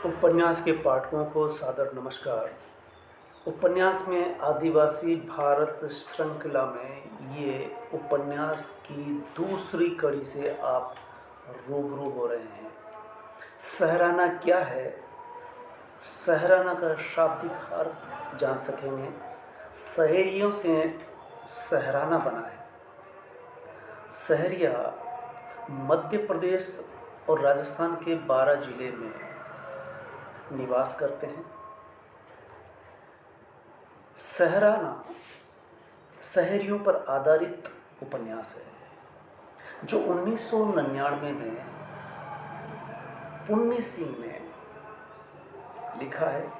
उपन्यास के पाठकों को सादर नमस्कार। उपन्यास में आदिवासी भारत श्रृंखला में ये उपन्यास की दूसरी कड़ी से आप रूबरू हो रहे हैं। सहराना क्या है? सहराना का शाब्दिक अर्थ जान सकेंगे। सहेलियों से सहराना बना है। सहरिया मध्य प्रदेश और राजस्थान के 12 जिले में निवास करते हैं। सहराना शहरियों पर आधारित उपन्यास है जो 1999 में पुण्य सिंह ने लिखा है।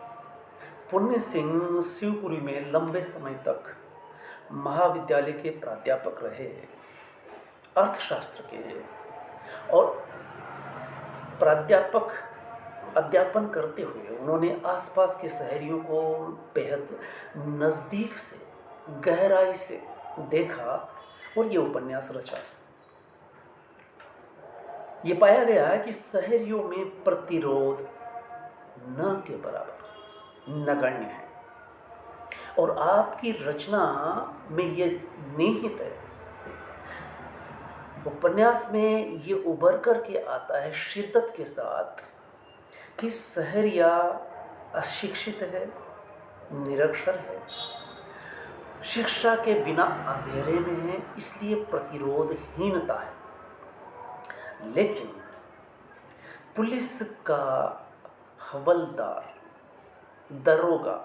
पुण्य सिंह शिवपुरी में लंबे समय तक महाविद्यालय के प्राध्यापक रहे, अर्थशास्त्र के, और अध्यापन करते हुए उन्होंने आसपास के शहरियों को बेहद नज़दीक से, गहराई से देखा और ये उपन्यास रचा। ये पाया गया है कि शहरियों में प्रतिरोध न के बराबर नगण्य है और आपकी रचना में ये निहित है। उपन्यास में ये उभर कर के आता है शिद्दत के साथ कि सहरिया अशिक्षित है, निरक्षर है, शिक्षा के बिना अंधेरे में है, इसलिए प्रतिरोधहीनता है। लेकिन पुलिस का हवलदार, दरोगा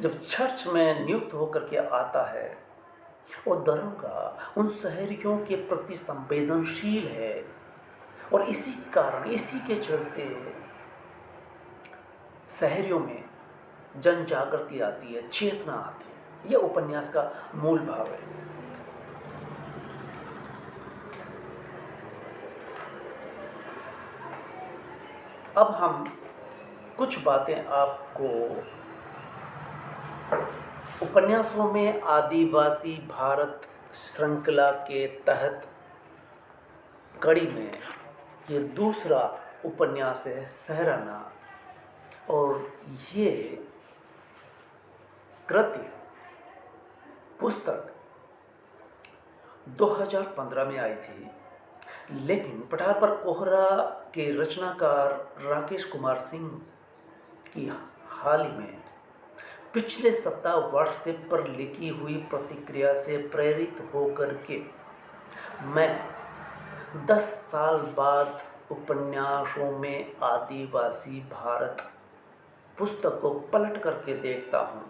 जब चर्च में नियुक्त होकर के आता है और दरोगा उन शहरियों के प्रति संवेदनशील है और इसी के चलते शहरियों में जन जागृति आती है, चेतना आती है। यह उपन्यास का मूल भाव है। अब हम कुछ बातें आपको उपन्यासों में आदिवासी भारत श्रृंखला के तहत कड़ी में ये दूसरा उपन्यास है सहराना, और ये कृति पुस्तक 2015 में आई थी, लेकिन पठार पर कोहरा के रचनाकार राकेश कुमार सिंह की हाल ही में पिछले सप्ताह व्हाट्सएप पर लिखी हुई प्रतिक्रिया से प्रेरित होकर के मैं 10 साल बाद उपन्यासों में आदिवासी भारत पुस्तक को पलट करके देखता हूँ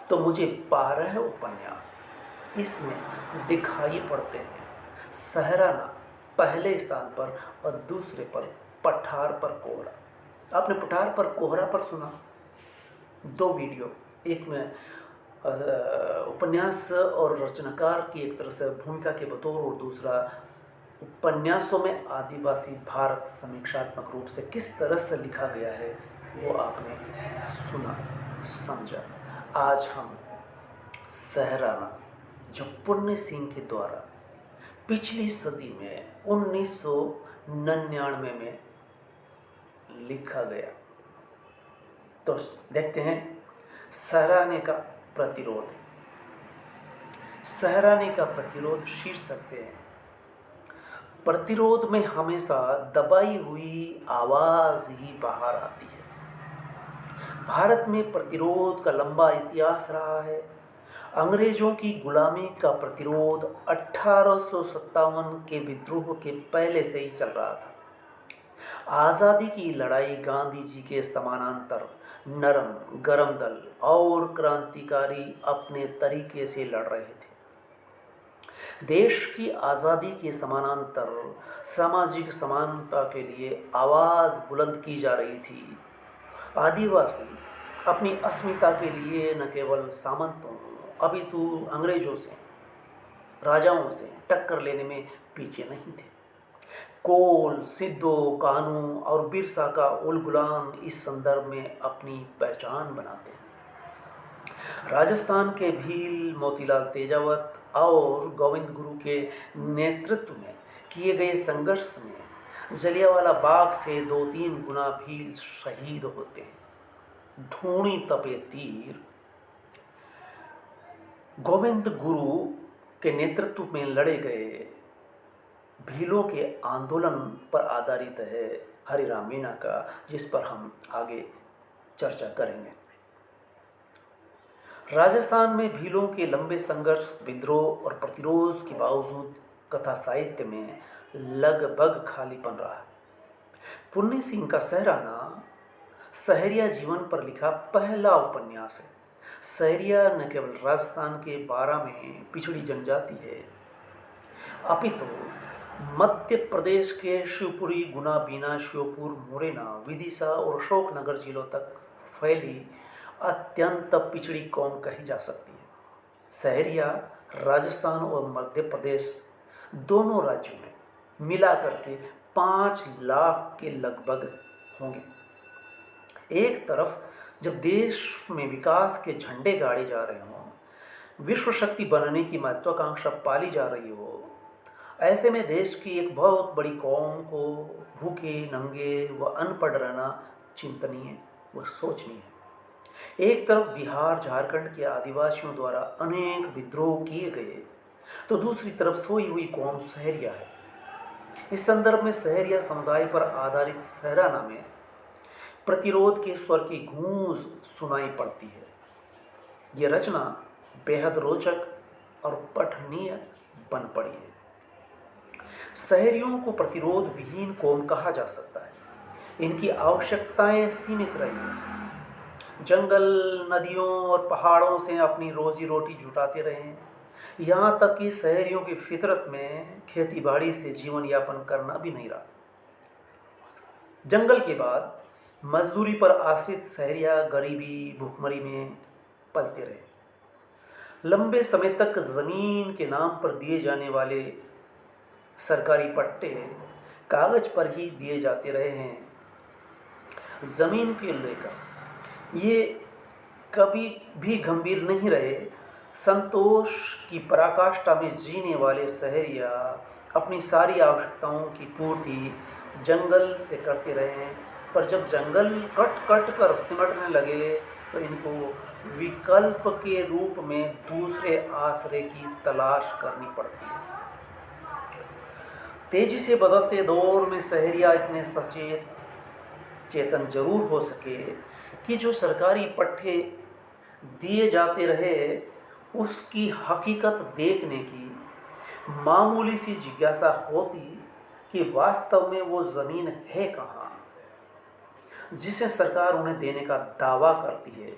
तो मुझे 12 उपन्यास इसमें दिखाई पड़ते हैं। सहराना पहले स्थान पर और दूसरे पर पठार पर कोहरा। आपने पठार पर कोहरा पर सुना 2 वीडियो, एक में उपन्यास और रचनाकार की एक तरह से भूमिका के बतौर और दूसरा उपन्यासों में आदिवासी भारत समीक्षात्मक रूप से किस तरह से लिखा गया है वो आपने सुना, समझा। आज हम सहराना जो पुण्य सिंह के द्वारा पिछली सदी में 1999 में लिखा गया, तो देखते हैं सहराने का प्रतिरोध। सहराने का प्रतिरोध शीर्षक से है। प्रतिरोध में हमेशा दबाई हुई आवाज़ ही बाहर आती है। भारत में प्रतिरोध का लंबा इतिहास रहा है। अंग्रेजों की गुलामी का प्रतिरोध 1857 के विद्रोह के पहले से ही चल रहा था। आज़ादी की लड़ाई गांधी जी के समानांतर नरम गरम दल और क्रांतिकारी अपने तरीके से लड़ रहे थे। देश की आज़ादी के समानांतर सामाजिक समानता के लिए आवाज़ बुलंद की जा रही थी। आदिवासी अपनी अस्मिता के लिए न केवल सामंतों अपितु अंग्रेजों से, राजाओं से टक्कर लेने में पीछे नहीं थे। कोल, सिद्धो, कानू और बिरसा का उल गुलाम इस संदर्भ में अपनी पहचान बनाते हैं। राजस्थान के भील, मोतीलाल तेजावत और गोविंद गुरु के नेतृत्व में किए गए संघर्ष में जलियांवाला बाग से 2-3 गुना भील शहीद होते हैं। धूणी तपे तीर गोविंद गुरु के नेतृत्व में लड़े गए भीलों के आंदोलन पर आधारित है हरिराम मीणा का, जिस पर हम आगे चर्चा करेंगे। राजस्थान में भीलों के लंबे संघर्ष, विद्रोह और प्रतिरोध के बावजूद कथा साहित्य में लगभग खालीपन रहा है। पुन्नी सिंह का सहराना सहरिया जीवन पर लिखा पहला उपन्यास है। सहरिया न केवल राजस्थान के बारा में पिछड़ी जनजाति है, अपितु मध्य प्रदेश के शिवपुरी, गुना, बीना, श्योपुर, मुरैना, विदिशा और अशोकनगर जिलों तक फैली अत्यंत पिछड़ी कौम कही जा सकती है। सहरिया राजस्थान और मध्य प्रदेश दोनों राज्यों में मिला करके 5 लाख के लगभग होंगे। एक तरफ जब देश में विकास के झंडे गाड़े जा रहे हों, विश्व शक्ति बनने की महत्वाकांक्षा पाली जा रही हो, ऐसे में देश की एक बहुत बड़ी कौम को भूखे, नंगे व अनपढ़ रहना चिंतनीय व सोचनीय है। एक तरफ बिहार, झारखंड के आदिवासियों द्वारा अनेक विद्रोह किए गए, तो दूसरी तरफ सोई हुई कौम सहरिया है। इस संदर्भ में सहरिया समुदाय पर आधारित सहराना में प्रतिरोध के स्वर की गूंज सुनाई पड़ती है। ये रचना बेहद रोचक और पठनीय बन पड़ी है। सहरियों को प्रतिरोध विहीन कौम कहा जा सकता है। इनकी आवश्यकताएं सीमित रही हैं। जंगल, नदियों और पहाड़ों से अपनी रोजी रोटी जुटाते रहे हैं। यहाँ तक कि सहरियों की फितरत में खेती बाड़ी से जीवन यापन करना भी नहीं रहा। जंगल के बाद मजदूरी पर आश्रित सहरिया गरीबी, भूखमरी में पलते रहे। लंबे समय तक जमीन के नाम पर दिए जाने वाले सरकारी पट्टे कागज पर ही दिए जाते रहे हैं। जमीन के लेकर ये कभी भी गंभीर नहीं रहे। संतोष की पराकाष्ठा में जीने वाले सहरिया अपनी सारी आवश्यकताओं की पूर्ति जंगल से करते रहे हैं। पर जब जंगल कट कट कर सिमटने लगे तो इनको विकल्प के रूप में दूसरे आश्रय की तलाश करनी पड़ती है। तेजी से बदलते दौर में सहरिया इतने सचेत चेतन जरूर हो सके कि जो सरकारी पट्टे दिए जाते रहे उसकी हकीकत देखने की मामूली सी जिज्ञासा होती कि वास्तव में वो ज़मीन है कहाँ जिसे सरकार उन्हें देने का दावा करती है।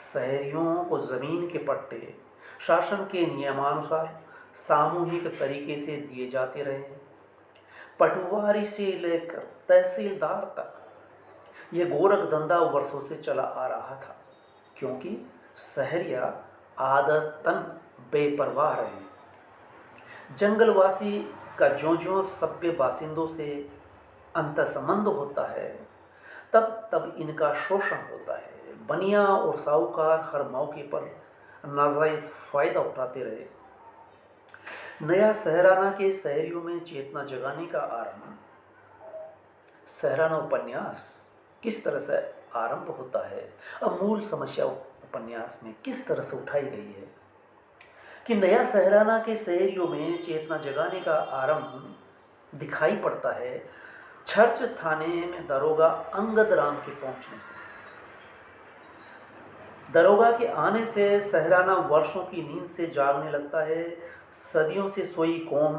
शहरियों को ज़मीन के पट्टे शासन के नियमानुसार सामूहिक तरीके से दिए जाते रहे। पटवारी से लेकर तहसीलदार तक ये गोरख धंधा वर्षों से चला आ रहा था, क्योंकि शहरिया आदतन बेपरवाह रहे। जंगलवासी का ज्यों-ज्यों सभ्य बासिंदों से अंतर्संबंध होता है तब तब इनका शोषण होता है। बनिया और साहूकार हर मौके पर नाजायज फायदा उठाते रहे। नया सहराना के शहरियों में चेतना जगाने का आरंभ, सहराना उपन्यास किस तरह से आरंभ होता है, अब मूल समस्या उपन्यास में किस तरह से उठाई गई है कि नया सहराना के शहरियों में चेतना जगाने का आरंभ दिखाई पड़ता है चर्च थाने में दरोगा अंगद राम के पहुंचने से। दरोगा के आने से सहराना वर्षों की नींद से जागने लगता है। सदियों से सोई कौम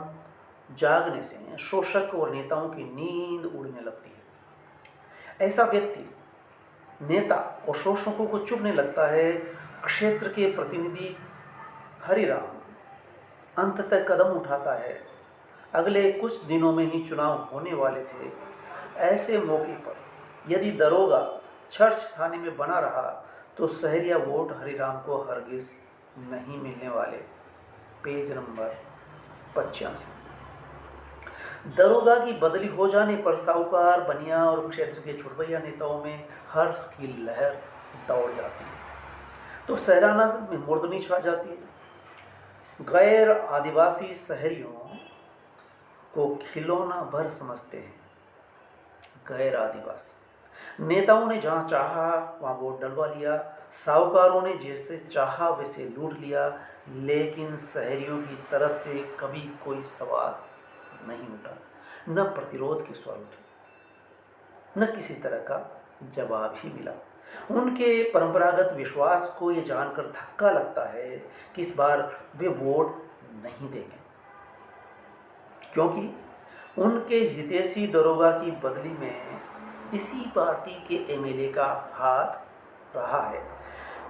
जागने से शोषक और नेताओं की नींद उड़ने लगती है। ऐसा व्यक्ति नेता और शोषकों को चुभने लगता है। क्षेत्र के प्रतिनिधि हरिराम अंत तक कदम उठाता है। अगले कुछ दिनों में ही चुनाव होने वाले थे। ऐसे मौके पर यदि दरोगा चर्च थाने में बना रहा तो सहरिया वोट हरिराम को हरगिज नहीं मिलने वाले। Page number 85। दरोगा की बदली हो जाने पर साहूकार, बनिया और क्षेत्र के छुटभैया नेताओं में हर्ष की लहर दौड़ जाती है तो सहराना में मुर्दनी छा जाती है। गैर आदिवासी शहरियों को खिलौना भर समझते हैं। गैर आदिवासी। नेताओं ने जहाँ चाहा वहाँ वोट डलवा लिया, साहूकारों ने जैसे चाहा वैसे लूट लिया, लेकिन शहरियों की तरफ से कभी कोई सवाल नहीं उठा, न प्रतिरोध के स्वर उठे, न किसी तरह का जवाब ही मिला। उनके परंपरागत विश्वास को ये जानकर धक्का लगता है कि इस बार वे वोट नहीं देंगे, क्योंकि उनके हितैषी दरोगा की बदली में इसी पार्टी के एमएलए का हाथ रहा है।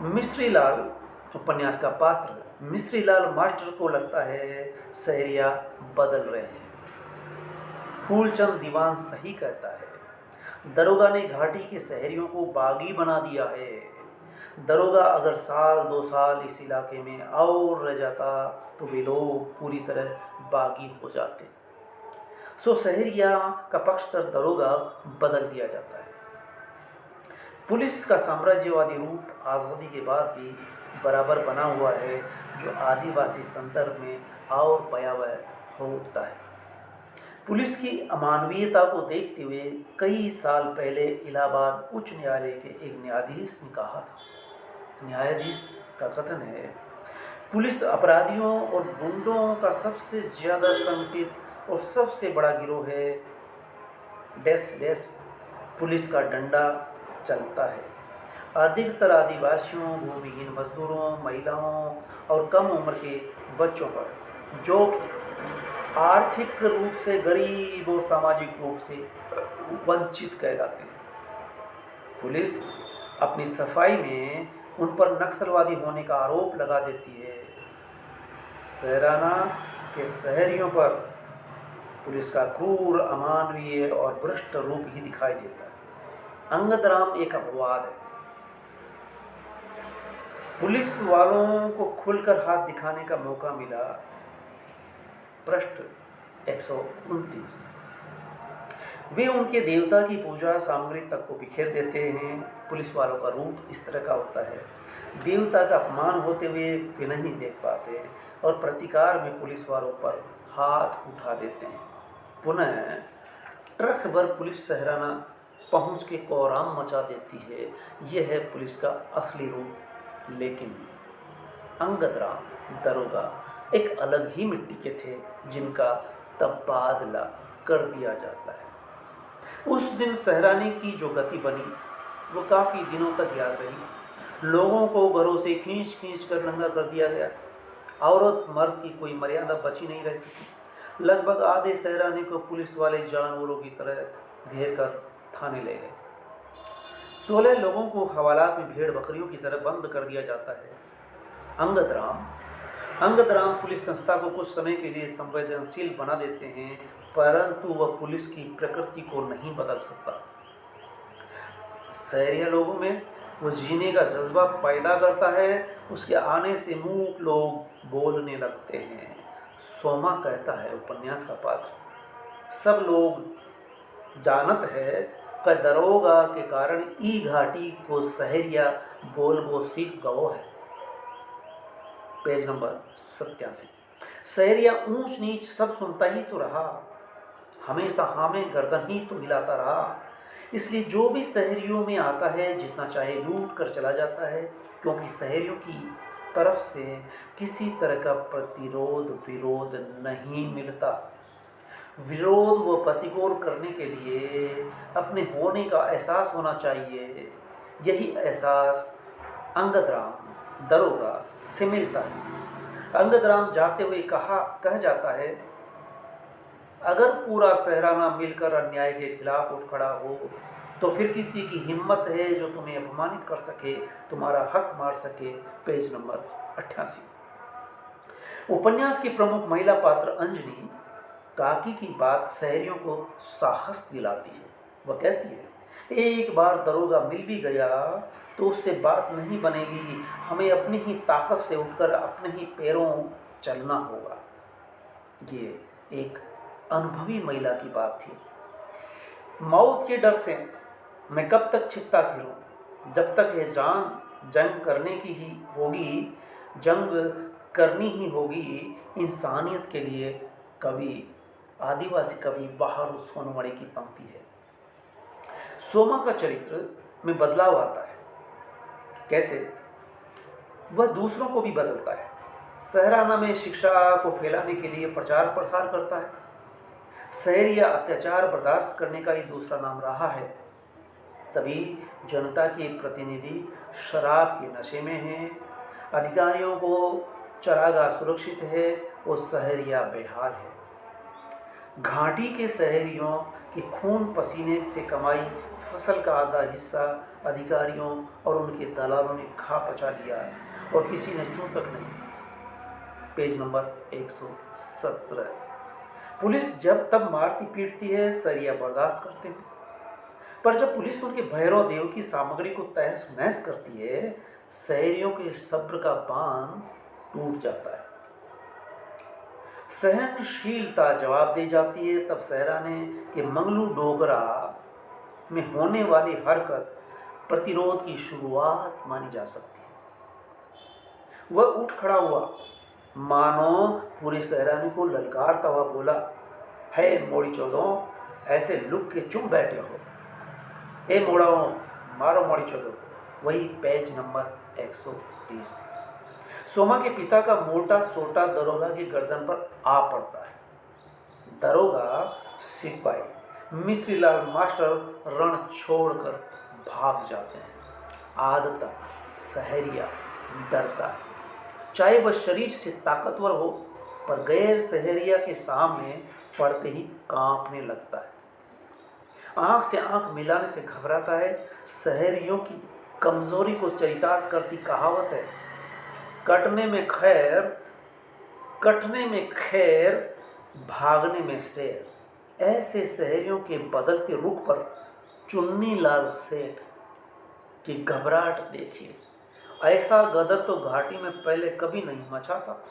मिश्री लाल उपन्यास का पात्र मिश्री लाल मास्टर को लगता है शहरिया बदल रहे हैं। फूलचंद दीवान सही कहता है, दरोगा ने घाटी के शहरियों को बागी बना दिया है। दरोगा अगर साल 2 साल इस इलाके में और रह जाता तो वे लोग पूरी तरह बागी हो जाते। सो शहरिया का पक्षधर दरोगा बदल दिया जाता है। पुलिस का साम्राज्यवादी रूप आज़ादी के बाद भी बराबर बना हुआ है, जो आदिवासी संदर्भ में और भयावह हो उठता है। पुलिस की अमानवीयता को देखते हुए कई साल पहले इलाहाबाद उच्च न्यायालय के एक न्यायाधीश ने कहा था, न्यायाधीश का कथन है, पुलिस अपराधियों और गुंडों का सबसे ज़्यादा संगठित और सबसे बड़ा गिरोह है। डैश डैश पुलिस का डंडा चलता है अधिकतर आदिवासियों, भूमिहीन मजदूरों, महिलाओं और कम उम्र के बच्चों पर, जो आर्थिक रूप से गरीब और सामाजिक रूप से वंचित कहलाते हैं। पुलिस अपनी सफाई में उन पर नक्सलवादी होने का आरोप लगा देती है। सैराना के शहरियों पर पुलिस का क्रूर, अमानवीय और भ्रष्ट रूप ही दिखाई देता है। अंगदराम एक अपवाद है। पुलिस वालों को खुलकर हाथ दिखाने का मौका मिला। पृष्ठ 129। वे उनके देवता की पूजा सामग्री तक को बिखेर देते हैं। पुलिस वालों का रूप इस तरह का होता है, देवता का अपमान होते हुए वे नहीं देख पाते और प्रतिकार में पुलिस वालों पर हाथ उठा देते हैं। पुनः ट्रक भर पुलिस सहराना पहुंच के कोहराम मचा देती है। यह है पुलिस का असली रूप। लेकिन अंगदराम दरोगा एक अलग ही मिट्टी के थे, जिनका तबादला कर दिया जाता है। उस दिन सहराने की जो गति बनी वो काफ़ी दिनों तक याद रही। लोगों को घरों से खींच खींच कर नंगा कर दिया गया। औरत मर्द की कोई मर्यादा बची नहीं रह सकी। लगभग आधे सहराने को पुलिस वाले जानवरों की तरह घेर कर थाने ले गए। 16 लोगों को हवालात में भेड़ बकरियों की तरह बंद कर दिया जाता है। अंगदराम पुलिस संस्था को कुछ समय के लिए संवेदनशील बना देते हैं, परंतु वह पुलिस की प्रकृति को नहीं बदल सकता। शहरिया लोगों में वो जीने का जज्बा पैदा करता है। उसके आने से मूक लोग बोलने लगते हैं। सोमा कहता है, उपन्यास का पात्र, सब लोग जानत है कि दरोगा के कारण ई घाटी को शहरिया बोलबो सीख गवो है। Page number 87। शहरिया ऊंच नीच सब सुनता ही तो रहा, हमेशा हामे गर्दन ही तो हिलाता रहा। इसलिए जो भी शहरियों में आता है जितना चाहे लूट कर चला जाता है, क्योंकि शहरियों की तरफ से किसी तरह का प्रतिरोध विरोध नहीं मिलता। विरोध व प्रतिरोध करने के लिए अपने होने का एहसास होना चाहिए। यही एहसास अंगदराम दरोगा से मिलता है। अंगदराम जाते हुए कह जाता है, अगर पूरा सहराना मिलकर अन्याय के खिलाफ उठ खड़ा हो तो फिर किसी की हिम्मत है जो तुम्हें अपमानित कर सके, तुम्हारा हक मार सके। Page number 88। उपन्यास की प्रमुख महिला पात्र अंजनी काकी की बात शहरियों को साहस दिलाती है। वह कहती है, एक बार दरोगा मिल भी गया तो उससे बात नहीं बनेगी, हमें अपनी ही ताकत से उठकर अपने ही पैरों चलना होगा। ये एक अनुभवी महिला की बात थी। मौत के डर से मैं कब तक छिपता फिरूं, जब तक ये जान जंग करनी ही होगी इंसानियत के लिए। कवि, आदिवासी कवि बहारू सोनवणे की पंक्ति है। सोमा का चरित्र में बदलाव आता है। कैसे? वह दूसरों को भी बदलता है। सहराना में शिक्षा को फैलाने के लिए प्रचार प्रसार करता है। शहर या अत्याचार बर्दाश्त करने का ही दूसरा नाम रहा है। तभी जनता के प्रतिनिधि शराब के नशे में हैं, अधिकारियों को चरागाह सुरक्षित है और शहरिया बेहाल है। घाटी के शहरियों के खून पसीने से कमाई फसल का आधा हिस्सा अधिकारियों और उनके दलालों ने खा पचा लिया है और किसी ने चूं तक नहीं। Page number 117। पुलिस जब तब मारती पीटती है, शहरिया बर्दाश्त करते हैं, पर जब पुलिस उनके भैरव देव की सामग्री को तहस नहस करती है, शहरियों के सब्र का बांध टूट जाता है। सहनशीलता जवाब दे जाती है। तब सहराने के मंगलू डोगरा में होने वाली हरकत प्रतिरोध की शुरुआत मानी जा सकती है। वह उठ खड़ा हुआ, मानो पूरे सहराने को ललकारता हुआ बोला, है मोड़ी चौदों, ऐसे लुक के चुम बैठे हो, ए मोड़ाओ, मारो मोड़ी चौदों को। वही पेज नंबर 130। सोमा के पिता का मोटा सोटा दरोगा की गर्दन पर आ पड़ता है। दरोगा सिपाही मिश्रीलाल मास्टर रण छोड़कर भाग जाते हैं। आदतन शहरिया डरता है, चाहे वह शरीर से ताकतवर हो, पर गैर शहरिया के सामने पड़ते ही कांपने लगता है। आंख से आंख मिलाने से घबराता है। शहरियों की कमजोरी को चरितार्थ करती कहावत है, कटने में खैर, भागने में शेर। ऐसे शहरियों के बदलते रुख पर चुन्नी लाल सेठ की घबराहट देखिए। ऐसा गदर तो घाटी में पहले कभी नहीं मचा था।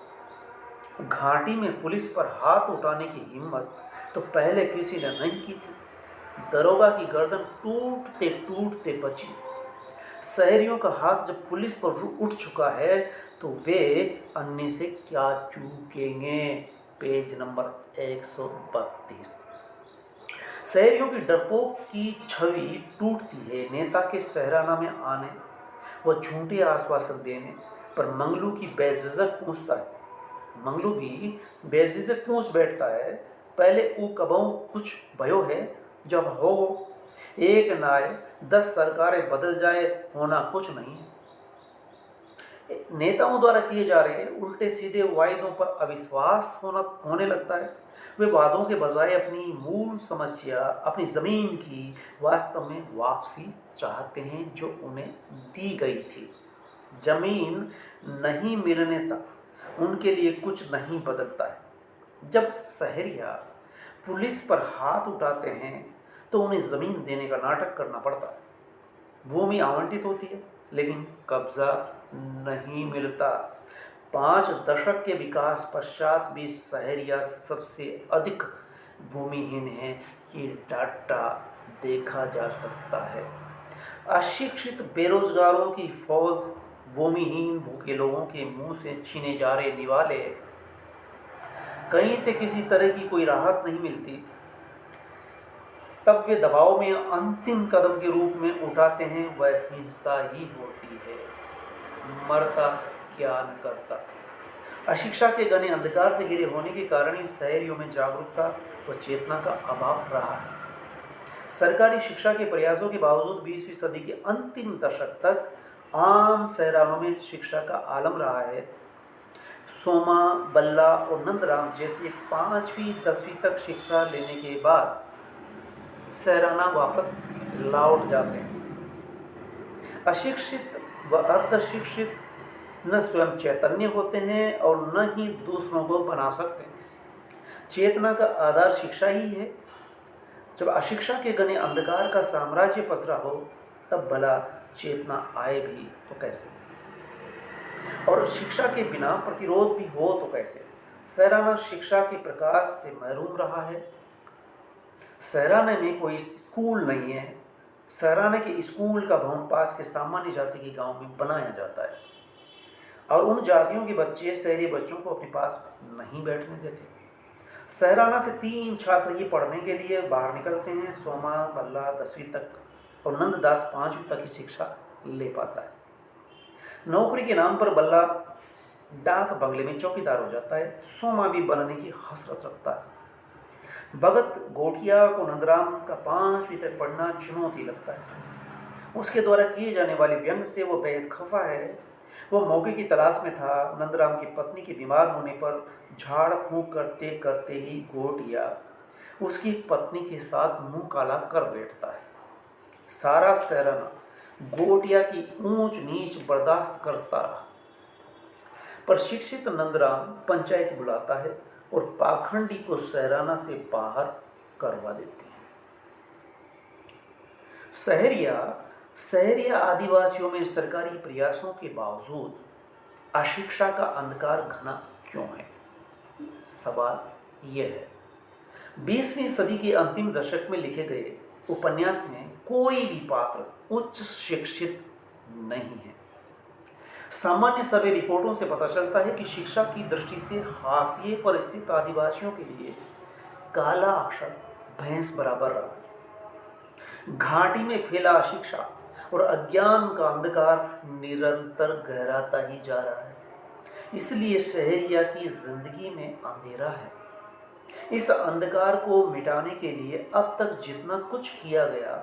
घाटी में पुलिस पर हाथ उठाने की हिम्मत तो पहले किसी ने नहीं की थी। दरोगा की गर्दन टूटते टूटते बची। शहरियों का हाथ जब पुलिस पर उठ चुका है तो वे अन्य से क्या चूकेंगे। Page number 132। शहरियों की डरपोक की छवि टूटती है। नेता के सहराना में आने व झूठे आश्वासन देने पर मंगलू की बेझिझक पूछता है। मंगलू भी बेझिझक पूछ बैठता है, पहले ऊ कबहू कुछ भयो है, जब हो एक नाय 10 सरकारें बदल जाए, होना कुछ नहीं। नेताओं द्वारा किए जा रहे उल्टे सीधे वायदों पर अविश्वास होने लगता है। वे वादों के बजाय अपनी मूल समस्या, अपनी ज़मीन की वास्तव में वापसी चाहते हैं जो उन्हें दी गई थी। ज़मीन नहीं मिलने तक उनके लिए कुछ नहीं बदलता है। जब शहरिया पुलिस पर हाथ उठाते हैं तो उन्हें ज़मीन देने का नाटक करना पड़ता है। भूमि आवंटित होती है लेकिन कब्जा नहीं मिलता। 5 दशक के विकास पश्चात भी शहरिया सबसे अधिक भूमिहीन है, ये डाटा देखा जा सकता है। अशिक्षित बेरोजगारों की फौज भूमिहीन भूखे लोगों के मुंह से छीने जा रहे निवाले, कहीं से किसी तरह की कोई राहत नहीं मिलती। तब वे दबाव में अंतिम कदम के रूप में उठाते हैं, वह हिंसा ही होती है। मरता क्या न करता। अशिक्षा के घने अंधकार से घिरे होने के कारण ही शहरियों में जागरूकता व चेतना का अभाव रहा है। सरकारी शिक्षा के प्रयासों के बावजूद 20वीं सदी के अंतिम दशक तक आम शहरानों में शिक्षा का आलम रहा है। सोमा, बल्ला और नंदराम जैसे 5वीं 10वीं तक शिक्षा लेने के बाद शहराना वापस लौट जाते हैं। अशिक्षित व अर्धशिक्षित न स्वयं चैतन्य होते हैं और न ही दूसरों को बना सकते। चेतना का आधार शिक्षा ही है। जब अशिक्षा के घने अंधकार का साम्राज्य पसरा हो, तब भला चेतना आए भी तो कैसे, और शिक्षा के बिना प्रतिरोध भी हो तो कैसे। शहराना शिक्षा के प्रकाश से महरूम रहा है। शहराने में कोई स्कूल नहीं है। शहराने के स्कूल का भवन पास के सामान्य जाति के गांव में बनाया जाता है और उन जातियों के बच्चे शहरी बच्चों को अपने पास नहीं बैठने देते। शहराना से 3 छात्र ही पढ़ने के लिए बाहर निकलते हैं। सोमा, बल्ला 10वीं तक और नंददास 5वीं तक की शिक्षा ले पाता है। नौकरी के नाम पर बल्ला डाक बंगले में चौकीदार हो जाता है। सोमा भी बनने की हसरत रखता है। भगत गोठिया को नंदराम का 5वीं तक पढ़ना चुनौती लगता है। उसके द्वारा किए जाने वाले व्यंग से वो बेहद खफा है। वो मौके की तलाश में था। नंदराम की पत्नी के बीमार होने पर झाड़ फूंक करते करते ही गोठिया उसकी पत्नी के साथ मुंह काला कर बैठता है। सारा सहरना गोटिया की ऊंच नीच बर्दाश्त करता रहा, पर शिक्षित नंदराम पंचायत बुलाता है और पाखंडी को सहराना से बाहर करवा देते हैं। शहरिया आदिवासियों में सरकारी प्रयासों के बावजूद अशिक्षा का अंधकार घना क्यों है? सवाल यह है। 20वीं सदी के अंतिम दशक में लिखे गए उपन्यास में कोई भी पात्र उच्च शिक्षित नहीं है। सामान्य सर्वे रिपोर्टों से पता चलता है कि शिक्षा की दृष्टि से हाशिए पर स्थित आदिवासियों के लिए काला अक्षर भैंस बराबर रहा। घाटी में फैला अशिक्षा और अज्ञान का अंधकार निरंतर गहराता ही जा रहा है। इसलिए शहरिया की जिंदगी में अंधेरा है। इस अंधकार को मिटाने के लिए अब तक जितना कुछ किया गया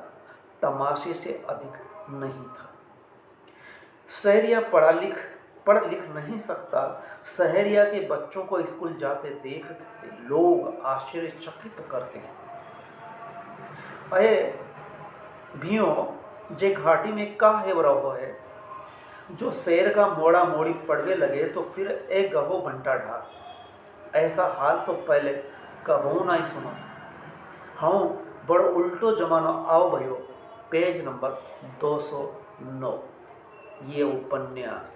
तमाशे से अधिक नहीं था। शहरिया पढ़ लिख नहीं सकता। शहरिया के बच्चों को स्कूल जाते देख लोग आश्चर्यचकित करते हैं। अये भियो जे घाटी में का है रहो है, जो शेर का मोड़ा मोड़ी पड़वे लगे तो फिर एक गहो घंटा ढाल। ऐसा हाल तो पहले कबू नहीं सुना। हाँ बड़ उल्टो जमाना आओ भयो। Page number 209। ये उपन्यास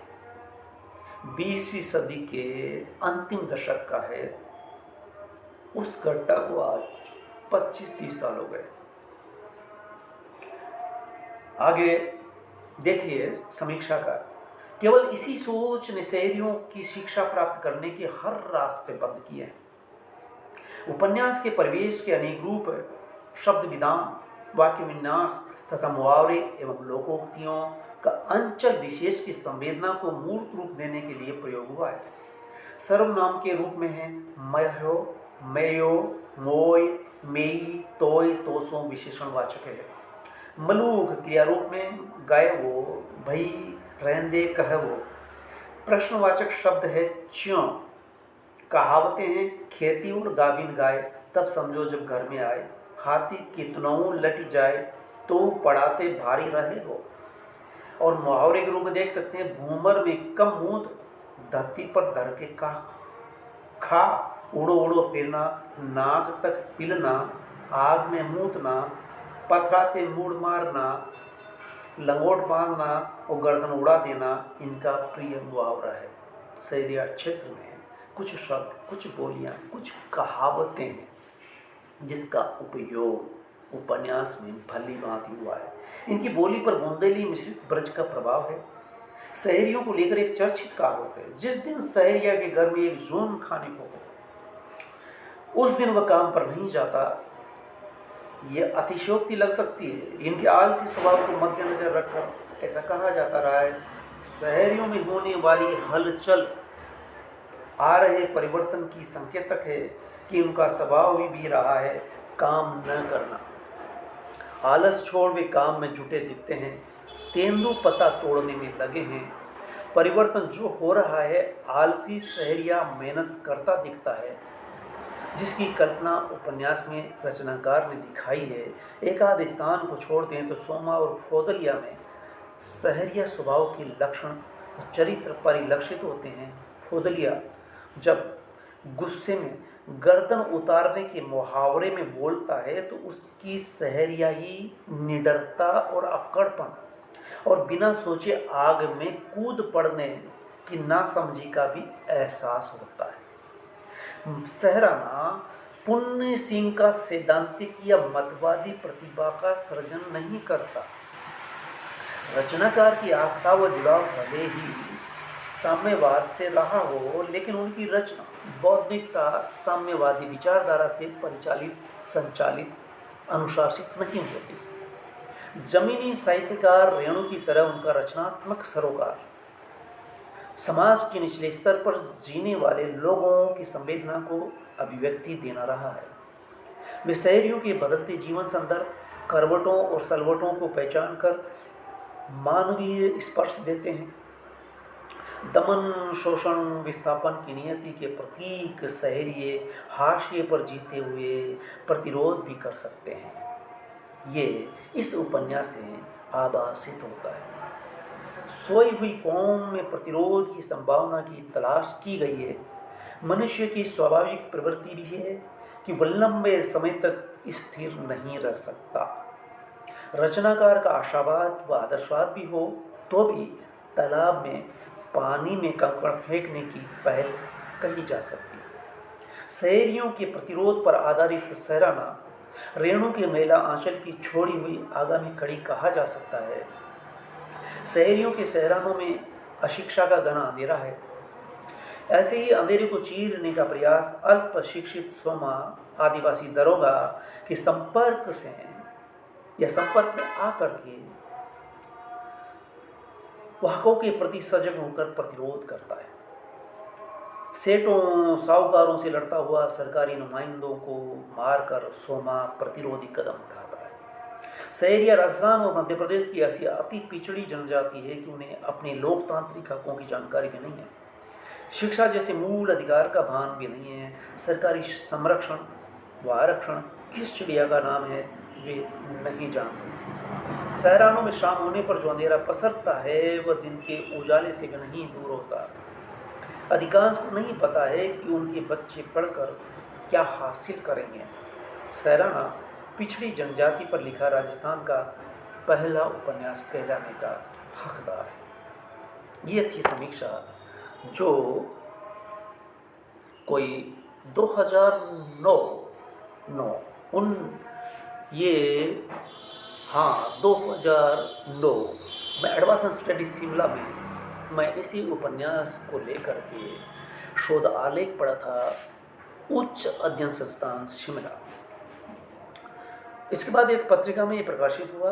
20वीं सदी के अंतिम दशक का है। उस घटना को आज 25-30 साल हो गए। आगे देखिए समीक्षा का। केवल इसी सोच ने शहरियों की शिक्षा प्राप्त करने के हर रास्ते बंद किए हैं। उपन्यास के परिवेश के अनेक रूप शब्द विधान, वाक्य विन्यास तथा मुहावरे एवं लोकोक्तियों का अंचल विशेष की संवेदना को मूर्त रूप देने के लिए प्रयोग हुआ है। सर्वनाम के रूप में है मयो, मेयो, मोय, मेई, तोय, तोसो विशेषणवाचक है। मलूक क्रिया रूप में गायवो, भई, रहंदे, कहवो। प्रश्नवाचक शब्द है च्यों। कहावतें हैं खेती और गाभिन गाय तब समझो जब घर में आए। हाथी कितनों लट जाए तो पड़ाते भारी रहे हो। और मुहावरे के रूप में देख सकते हैं भूमर में कम मूत धरती पर धर के का खा। उड़ो उड़ो फिरना, नाक तक पिलना, आग में मूतना, पथराते मूड़ मारना, लंगोट बांधना और गर्दन उड़ा देना इनका प्रिय मुहावरा है। शहरिया क्षेत्र में कुछ शब्द, कुछ बोलियां, कुछ कहावतें हैं जिसका उपयोग उपन्यास में भली भांति हुआ है। इनकी बोली पर बुंदेली मिश्रित ब्रज का प्रभाव है। शहरियों को लेकर एक चर्चित कहावत है, जिस दिन शहरिया के घर में एक जून खाने को हो उस दिन वह काम पर नहीं जाता। यह अतिशयोक्ति लग सकती है। इनके आलसी स्वभाव को मद्देनजर रखकर ऐसा कहा जाता रहा है। शहरियों में होने वाली हलचल आ रहे परिवर्तन की संकेतक है कि उनका स्वभाव भी रहा है काम न करना। आलस छोड़ वे काम में जुटे दिखते हैं। तेंदु पत्ता तोड़ने में लगे हैं। परिवर्तन जो हो रहा है आलसी शहरिया मेहनत करता दिखता है, जिसकी कल्पना उपन्यास में रचनाकार ने दिखाई है। एक आध स्थान को छोड़ते हैं तो सोमा और फोदलिया में शहरिया स्वभाव के लक्षण चरित्र परिलक्षित होते हैं। फोदलिया जब गुस्से में गर्दन उतारने के मुहावरे में बोलता है तो उसकी शहरियाई निडरता और अक्कड़पन और बिना सोचे आग में कूद पड़ने की नासमझी का भी एहसास होता है। सहराना पुण्य सिंह का सैद्धांतिक या मतवादी प्रतिभा का सृजन नहीं करता। रचनाकार की आस्था व जुड़ाव भले ही साम्यवाद से रहा हो, लेकिन उनकी रचना बौद्धिकता साम्यवादी विचारधारा से परिचालित, संचालित, अनुशासित नहीं होती। जमीनी साहित्यकार रेणु की तरह उनका रचनात्मक सरोकार समाज के निचले स्तर पर जीने वाले लोगों की संवेदना को अभिव्यक्ति देना रहा है। वे शहरियों के बदलते जीवन संदर्भ, करवटों और सलवटों को पहचान कर मानवीय स्पर्श देते हैं। दमन, शोषण, विस्थापन की नियति के प्रतीक शहरिये हाशिए पर जीते हुए प्रतिरोध भी कर सकते हैं। ये इस उपन्यास से आभासित होता है। सोई हुई कौम में प्रतिरोध की संभावना की तलाश की गई है। मनुष्य की स्वाभाविक प्रवृत्ति भी है कि वह लंबे समय तक स्थिर नहीं रह सकता। रचनाकार का आशावाद व आदर्शवाद भी हो तो भी तालाब में पानी में कंकड़ फेंकने की पहल कही जा सकती है। शहरियों के प्रतिरोध पर आधारित सहराना रेणु के मेला आंचल की छोड़ी हुई आगामी कड़ी कहा जा सकता है। शहरियों के सहरानों में अशिक्षा का घना अंधेरा है। ऐसे ही अंधेरे को चीरने का प्रयास अल्प शिक्षित सोमा आदिवासी दरोगा के संपर्क से या संपर्क में आकर के हकों के प्रति सजग होकर प्रतिरोध करता है। सेठों साहूकारों से लड़ता हुआ सरकारी नुमाइंदों को मारकर सोमा प्रतिरोधी कदम उठाता है। शहरिया राजस्थान और मध्य प्रदेश की ऐसी अति पिछड़ी जनजाति है कि उन्हें अपने लोकतांत्रिक हकों की जानकारी भी नहीं है। शिक्षा जैसे मूल अधिकार का भान भी नहीं है। सरकारी संरक्षण व आरक्षण किस चिड़िया का नाम है वे नहीं जानते। सहरानों में शाम होने पर जो अंधेरा पसरता है वह दिन के उजाले से नहीं दूर होता। अधिकांश को नहीं पता है कि उनके बच्चे पढ़कर क्या हासिल करेंगे। सहराना पिछड़ी जनजाति पर लिखा राजस्थान का पहला उपन्यास कहलाने का हकदार है। ये थी समीक्षा जो कोई 2009 में एडवांस स्टडी शिमला में मैं इसी उपन्यास को लेकर के शोध आलेख पढ़ा था, उच्च अध्ययन संस्थान शिमला। इसके बाद एक पत्रिका में ये प्रकाशित हुआ।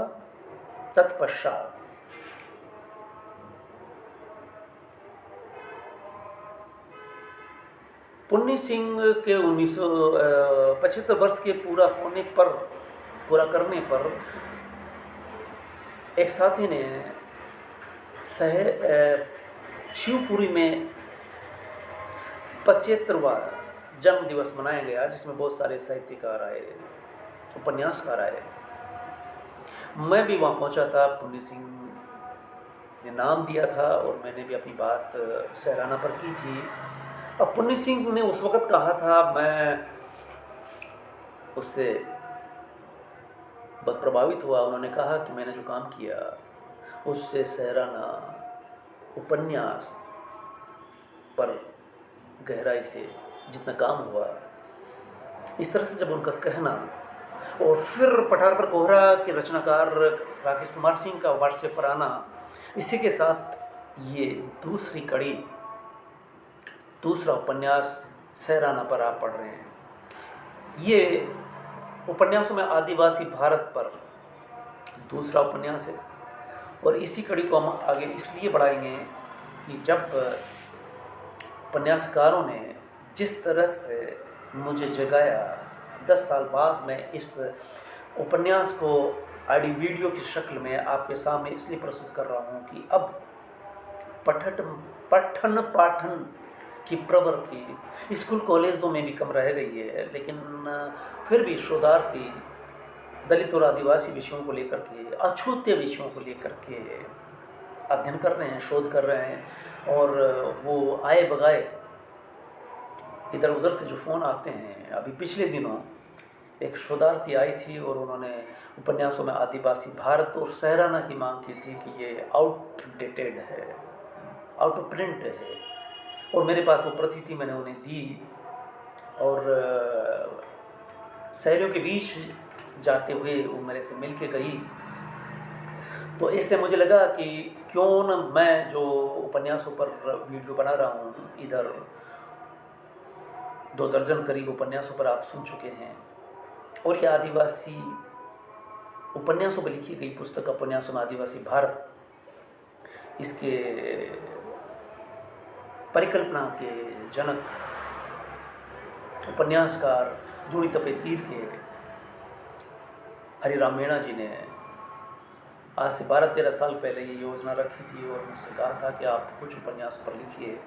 तत्पश्चात पुन्नी सिंह के 1975 वर्ष के पूरा करने पर एक साथी ने शिवपुरी में 75वां जन्म दिवस मनाया गया, जिसमें बहुत सारे साहित्यकार आए, उपन्यासकार आए। मैं भी वहाँ पहुँचा था। पुन्नी सिंह ने नाम दिया था और मैंने भी अपनी बात सहराना पर की थी। अब पुन्नी सिंह ने उस वक़्त कहा था, मैं उससे बहुत प्रभावित हुआ। उन्होंने कहा कि मैंने जो काम किया उससे सहराना उपन्यास पर गहराई से जितना काम हुआ, इस तरह से जब उनका कहना, और फिर पठार पर कोहरा के रचनाकार राकेश कुमार सिंह का व्हाट्सएप पर आना, इसी के साथ ये दूसरी कड़ी, दूसरा उपन्यास सहराना पर आप पढ़ रहे हैं। ये उपन्यासों में आदिवासी भारत पर दूसरा उपन्यास है और इसी कड़ी को हम आगे इसलिए बढ़ाएंगे कि जब उपन्यासकारों ने जिस तरह से मुझे जगाया, 10 साल बाद मैं इस उपन्यास को ऑडियो वीडियो की शक्ल में आपके सामने इसलिए प्रस्तुत कर रहा हूँ कि अब पठन पाठन की प्रवृत्ति स्कूल कॉलेजों में भी कम रह गई है, लेकिन फिर भी शोधार्थी दलित और आदिवासी विषयों को लेकर के, अछूते विषयों को लेकर के अध्ययन कर रहे हैं, शोध कर रहे हैं। और वो आए बगाए इधर उधर से जो फ़ोन आते हैं, अभी पिछले दिनों एक शोधार्थी आई थी और उन्होंने उपन्यासों में आदिवासी भारत और सहराना की मांग की थी कि ये आउटडेटेड है, आउट ऑफ प्रिंट है। और मेरे पास वो प्रति थी, मैंने उन्हें दी। और शहरों के बीच जाते हुए वो मेरे से मिल के गई। तो इससे मुझे लगा कि क्यों न मैं जो उपन्यासों पर वीडियो बना रहा हूँ, इधर 2 दर्जन करीब उपन्यासों पर आप सुन चुके हैं, और ये आदिवासी उपन्यासों पर लिखी गई पुस्तक उपन्यासों में आदिवासी भारत, इसके परिकल्पना के जनक उपन्यासकार जूड़ी तपे तीर के हरिराम मीणा जी ने आज से 12-13 साल पहले ये योजना रखी थी और मुझसे कहा था कि आप कुछ उपन्यास पर लिखिए,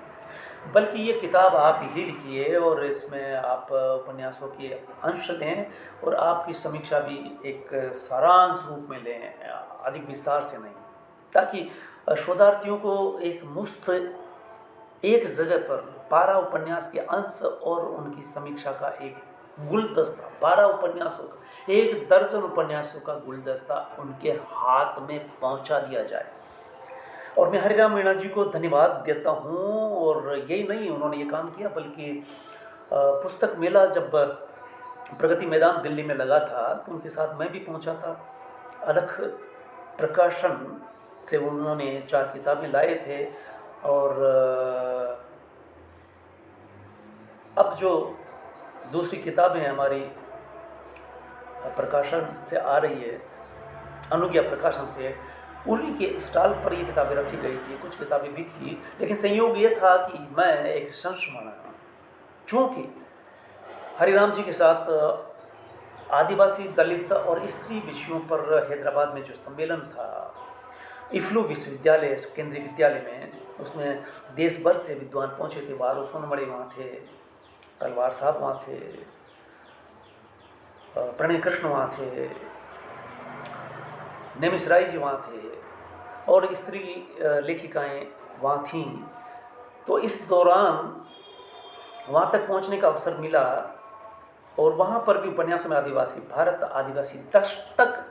बल्कि ये किताब आप ही लिखिए और इसमें आप उपन्यासों के अंश लें और आपकी समीक्षा भी एक सारांश रूप में लें, अधिक विस्तार से नहीं, ताकि शोधार्थियों को एक मुफ्त एक जगह पर 12 उपन्यास के अंश और उनकी समीक्षा का एक गुलदस्ता, 12 उपन्यासों का, 1 दर्जन उपन्यासों का गुलदस्ता उनके हाथ में पहुंचा दिया जाए। और मैं हरिराम मीणा जी को धन्यवाद देता हूं। और यही नहीं उन्होंने ये काम किया, बल्कि पुस्तक मेला जब प्रगति मैदान दिल्ली में लगा था तो उनके साथ मैं भी पहुंचा था। अलख प्रकाशन से उन्होंने 4 किताबें लाए थे और अब जो दूसरी किताबें हमारी प्रकाशन से आ रही है, अनुज्ञा प्रकाशन से, उन्हीं के स्टॉल पर ये किताबें रखी गई थी। कुछ किताबें बिकी, लेकिन संयोग ये था कि मैं एक संस्मरण, चूँकि हरिराम जी के साथ आदिवासी, दलित और स्त्री विषयों पर हैदराबाद में जो सम्मेलन था इफ्लू विश्वविद्यालय केंद्रीय विद्यालय में, उसमें देश भर से विद्वान पहुँचे थे। वारो सोनमड़े वहाँ थे, तलवार साहब वहाँ थे, प्रणय कृष्ण वहाँ थे, नेमिष राय जी वहाँ थे और स्त्री लेखिकाएं वहाँ थीं। तो इस दौरान वहाँ तक पहुँचने का अवसर मिला और वहाँ पर भी उपन्यासों में आदिवासी भारत, आदिवासी दस्तक,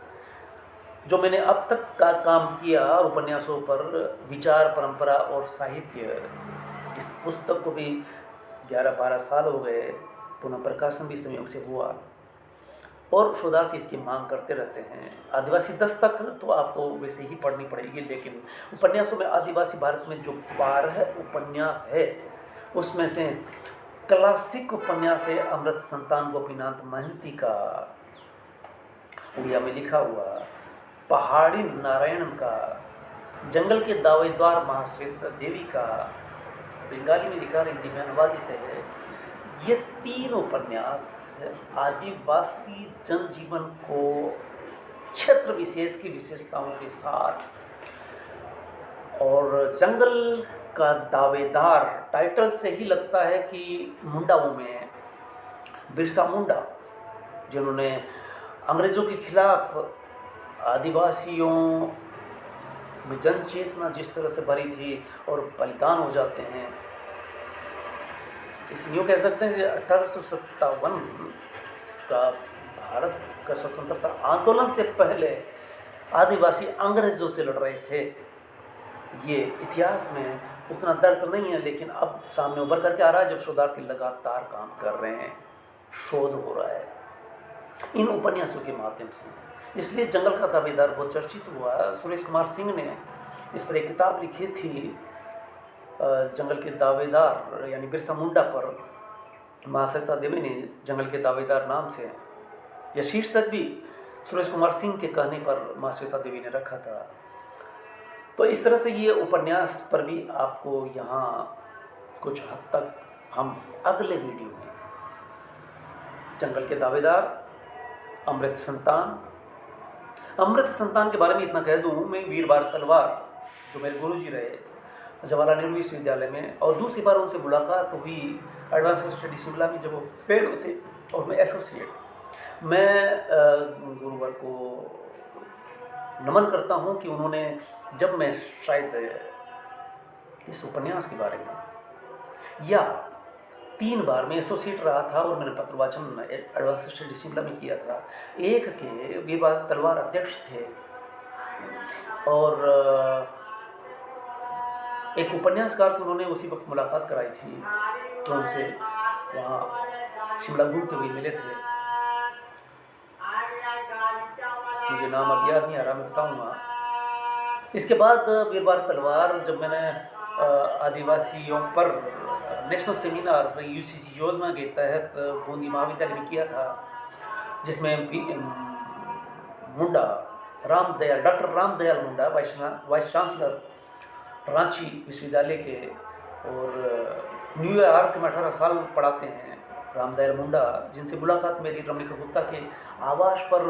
जो मैंने अब तक का काम किया उपन्यासों पर, विचार, परंपरा और साहित्य, इस पुस्तक को भी 11-12 साल हो गए, पुनः प्रकाशन भी संयोग से हुआ और शोधार्थी इसकी मांग करते रहते हैं। आदिवासी दस्तक तो आपको वैसे ही पढ़नी पड़ेगी, लेकिन उपन्यासों में आदिवासी भारत में जो 12 उपन्यास है उसमें से क्लासिक उपन्यास है अमृत संतान गोपीनाथ महंती का, उड़िया में लिखा हुआ, पहाड़ी नारायणम का, जंगल के दावेदार महाश्वेता देवी का, बंगाली में लिखा, हिंदी में अनुवादित है। ये 3 उपन्यास आदिवासी जनजीवन को क्षेत्र विशेष की विशेषताओं के साथ, और जंगल का दावेदार टाइटल से ही लगता है कि मुंडाओं में बिरसा मुंडा, जिन्होंने अंग्रेज़ों के खिलाफ आदिवासियों में जन चेतना जिस तरह से भरी थी और बलिदान हो जाते हैं, इसलिए यूँ कह सकते हैं कि 1857 का भारत का स्वतंत्रता आंदोलन से पहले आदिवासी अंग्रेज़ों से लड़ रहे थे। ये इतिहास में उतना दर्ज नहीं है, लेकिन अब सामने उभर करके आ रहा है जब शोधार्थी लगातार काम कर रहे हैं, शोध हो रहा है इन उपन्यासों के माध्यम से। इसलिए जंगल का दावेदार बहुत चर्चित हुआ। सुरेश कुमार सिंह ने इस पर एक किताब लिखी थी, जंगल के दावेदार, यानी बिरसा मुंडा पर महाश्वेता देवी ने जंगल के दावेदार नाम से, यह शीर्षक भी सुरेश कुमार सिंह के कहने पर महाश्वेता देवी ने रखा था। तो इस तरह से ये उपन्यास पर भी आपको यहाँ कुछ हद तक हम अगले वीडियो में जंगल के दावेदार, अमृत संतान के बारे में इतना कह दूँ मैं, वीरबार तलवार जो मेरे गुरुजी रहे जवाहरलाल नेहरू विश्वविद्यालय में, और दूसरी बार उनसे मुलाकात हुई एडवांस स्टडी शिमला में जब वो फेल होते और मैं एसोसिएट। मैं गुरुवर को नमन करता हूँ कि उन्होंने, जब मैं शायद इस उपन्यास के बारे में या 3 बार मैं एसोसिएट रहा था और मैंने पत्रवाचन एडवांस स्टडी शिमला में किया था, एक के वीरबार तलवार अध्यक्ष थे और एक उपन्यासकार से उन्होंने उसी वक्त मुलाकात कराई थी, तो उनसे वहाँ शिमला घूमते हुए मिले थे। मुझे नाम अब याद नहीं आ रहा, मैं बताऊँगा। इसके बाद वीरबार तलवार, जब मैंने आदिवासियों पर नेशनल सेमिनार यूसीसी योजना के तहत बूंदी महाविद्यालय में किया था, जिसमें मुंडा doctor Ramdayal Munda, vice chancellor Ranchi विश्वविद्यालय के, और न्यूयॉर्क में 18 साल पढ़ाते हैं रामदयाल मुंडा, जिनसे मुलाकात मेरी रमणिका गुप्ता के आवास पर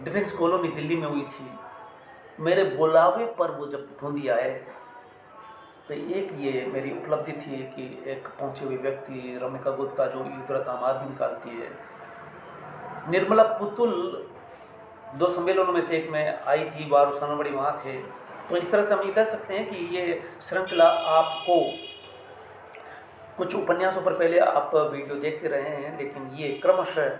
डिफेंस कॉलोनी दिल्ली में हुई थी। मेरे बुलावे पर वो जब ढूंढी आए तो एक ये मेरी उपलब्धि थी कि एक पहुंचे हुए व्यक्ति, रमणिका गुप्ता जो युद्धरत आम आदमी निकालती है, निर्मला पुतुल 2 सम्मेलनों में से एक में आई थी, वारू सानवड़ी वहाँ थे। तो इस तरह से हम ये कह सकते हैं कि ये श्रृंखला आपको कुछ उपन्यासों पर पहले आप वीडियो देखते रहे हैं, लेकिन ये क्रमशः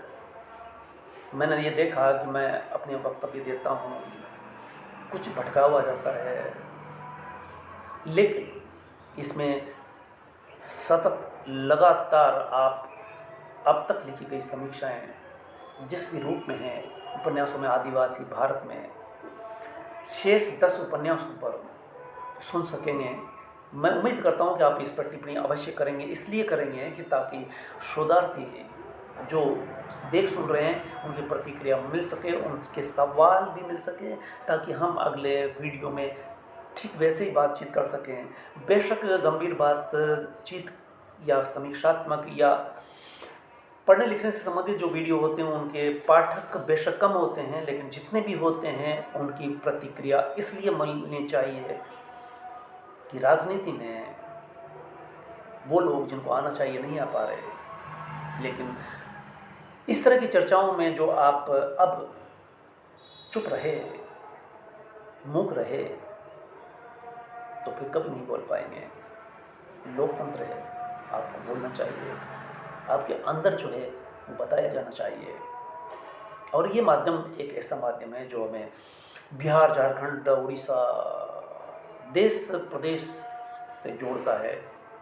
मैंने ये देखा कि मैं अपने वक्तव्य देता हूँ, कुछ भटकाव आ जाता है, लेकिन इसमें सतत लगातार आप अब तक लिखी गई समीक्षाएं जिस भी रूप में हैं उपन्यासों में, आदिवासी भारत में शेष 10 उपन्यासों पर सुन सकेंगे। मैं उम्मीद करता हूं कि आप इस पर टिप्पणी अवश्य करेंगे, इसलिए करेंगे कि ताकि शोधार्थी जो देख सुन रहे हैं उनकी प्रतिक्रिया मिल सके, उनके सवाल भी मिल सके, ताकि हम अगले वीडियो में ठीक वैसे ही बातचीत कर सकें। बेशक गंभीर बातचीत या समीक्षात्मक या पढ़ने लिखने से संबंधित जो वीडियो होते हैं उनके पाठक बेशक कम होते हैं, लेकिन जितने भी होते हैं उनकी प्रतिक्रिया इसलिए मिलनी चाहिए कि राजनीति में वो लोग जिनको आना चाहिए नहीं आ पा रहे। लेकिन इस तरह की चर्चाओं में जो आप अब चुप रहे, मूक रहे, तो फिर कभी नहीं बोल पाएंगे। लोकतंत्र है, आपको बोलना चाहिए, आपके अंदर जो है वो बताया जाना चाहिए। और ये माध्यम एक ऐसा माध्यम है जो हमें बिहार, झारखंड, उड़ीसा, देश प्रदेश से जोड़ता है।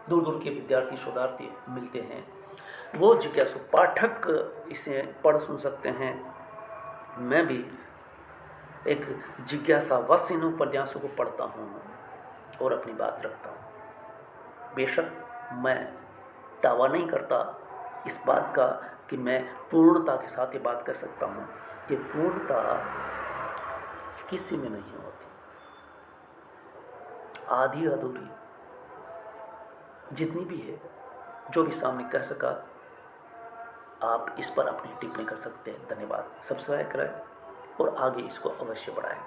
दूर दूर के विद्यार्थी, शोधार्थी मिलते हैं, वो जिज्ञासु पाठक इसे पढ़ सुन सकते हैं। मैं भी एक जिज्ञासावश इन उपन्यासों को पढ़ता हूँ और अपनी बात रखता हूँ। बेशक मैं दावा नहीं करता इस बात का कि मैं पूर्णता के साथ ये बात कर सकता हूँ कि पूर्णता किसी में नहीं होती, आधी अधूरी जितनी भी है, जो भी सामने कह सका, आप इस पर अपनी टिप्पणी कर सकते हैं। धन्यवाद। सब्सक्राइब करें और आगे इसको अवश्य बढ़ाएं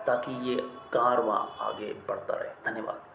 ताकि ये कारवां आगे बढ़ता रहे। धन्यवाद।